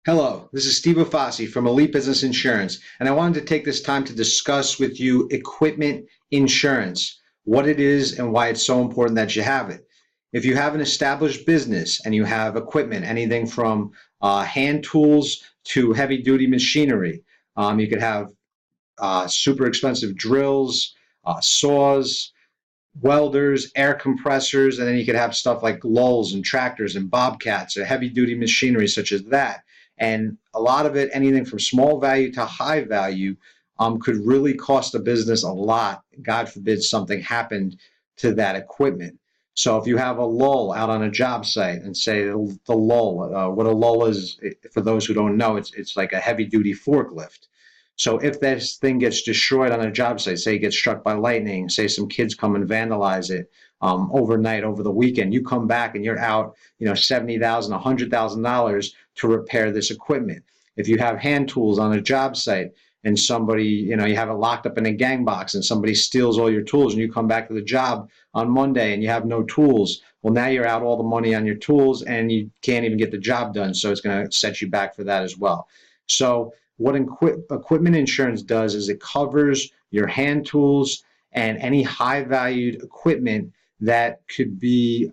Hello, this is Steve Afasi from Elite Business Insurance, and I wanted to take this time to discuss with you equipment insurance, what it is and why it's so important that you have it. If you have an established business and you have equipment, anything from hand tools to heavy duty machinery, you could have super expensive drills, saws, welders, air compressors, and then you could have stuff like lulls and tractors and bobcats or heavy duty machinery such as that. And a lot of it, anything from small value to high value, could really cost a business a lot. God forbid something happened to that equipment. So if you have a lull out on a job site, and say the lull, what a lull is, for those who don't know, it's like a heavy duty forklift. So if this thing gets destroyed on a job site, say it gets struck by lightning, say some kids come and vandalize it overnight, over the weekend, you come back and you're out, $70,000, $100,000 to repair this equipment. If you have hand tools on a job site and somebody, you have it locked up in a gang box and somebody steals all your tools and you come back to the job on Monday and you have no tools, well, now you're out all the money on your tools and you can't even get the job done. So it's going to set you back for that as well. So what equipment insurance does is it covers your hand tools and any high valued equipment that could be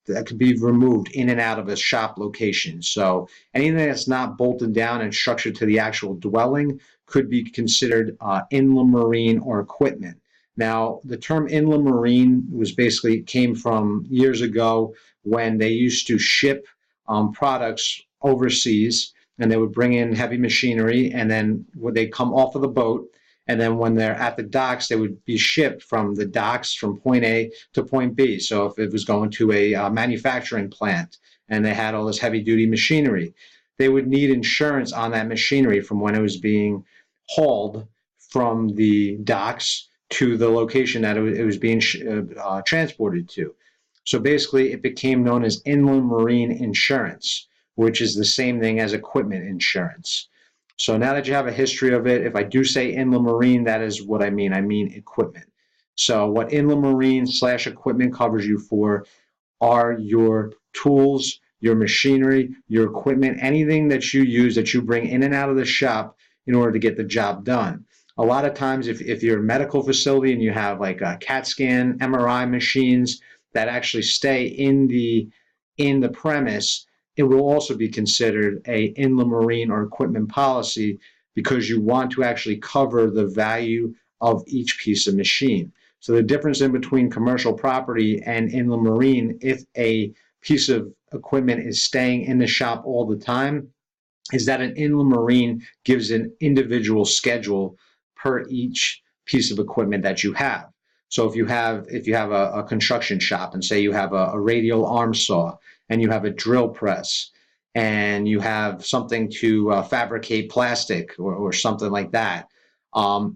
removed in and out of a shop location. So anything that's not bolted down and structured to the actual dwelling could be considered inland marine or equipment. Now, the term inland marine came from years ago when they used to ship products overseas, and they would bring in heavy machinery, and then when they come off of the boat, and then when they're at the docks, they would be shipped from the docks from point A to point B. So if it was going to a manufacturing plant and they had all this heavy duty machinery, they would need insurance on that machinery from when it was being hauled from the docks to the location that it was being transported to. So basically, it became known as inland marine insurance, which is the same thing as equipment insurance. So now that you have a history of it, if I do say inland marine, that is what I mean. I mean equipment. So what inland marine / equipment covers you for are your tools, your machinery, your equipment, anything that you use that you bring in and out of the shop in order to get the job done. A lot of times, if you're a medical facility and you have like a CAT scan, MRI machines that actually stay in the premise, it will also be considered a inland marine or equipment policy, because you want to actually cover the value of each piece of machine. So the difference in between commercial property and inland marine, if a piece of equipment is staying in the shop all the time, is that an inland marine gives an individual schedule per each piece of equipment that you have. So if you have a construction shop, and say you have a radial arm saw and you have a drill press and you have something to fabricate plastic or something like that,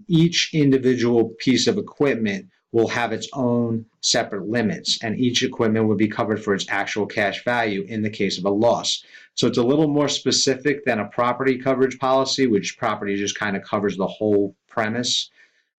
each individual piece of equipment will have its own separate limits, and each equipment will be covered for its actual cash value in the case of a loss. So it's a little more specific than a property coverage policy, which property just kind of covers the whole premise.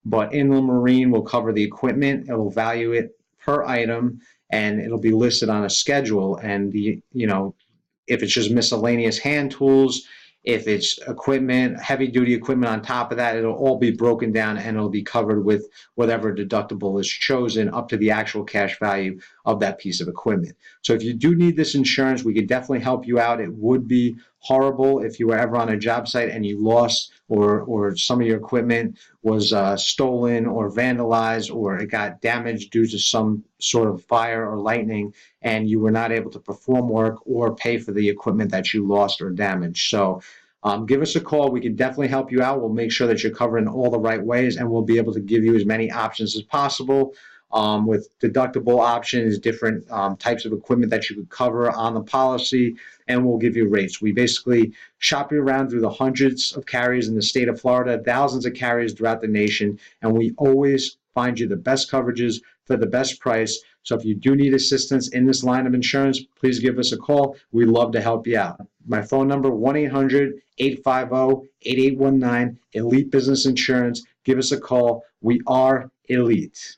But inland marine will cover the equipment, it will value it per item, and it'll be listed on a schedule. And if it's just miscellaneous hand tools, if it's equipment, heavy duty equipment on top of that, it'll all be broken down and it'll be covered with whatever deductible is chosen up to the actual cash value of that piece of equipment. So if you do need this insurance, we could definitely help you out. It would be horrible if you were ever on a job site and you lost, or some of your equipment was stolen or vandalized, or it got damaged due to some sort of fire or lightning, and you were not able to perform work or pay for the equipment that you lost or damaged. So give us a call. We can definitely help you out. We'll make sure that you're covered in all the right ways, and we'll be able to give you as many options as possible, with deductible options, different types of equipment that you could cover on the policy, and we'll give you rates. We basically shop you around through the hundreds of carriers in the state of Florida, thousands of carriers throughout the nation, and we always find you the best coverages for the best price. So if you do need assistance in this line of insurance, please give us a call. We'd love to help you out. My phone number, 1-800-850-8819, Elite Business Insurance. Give us a call. We are Elite.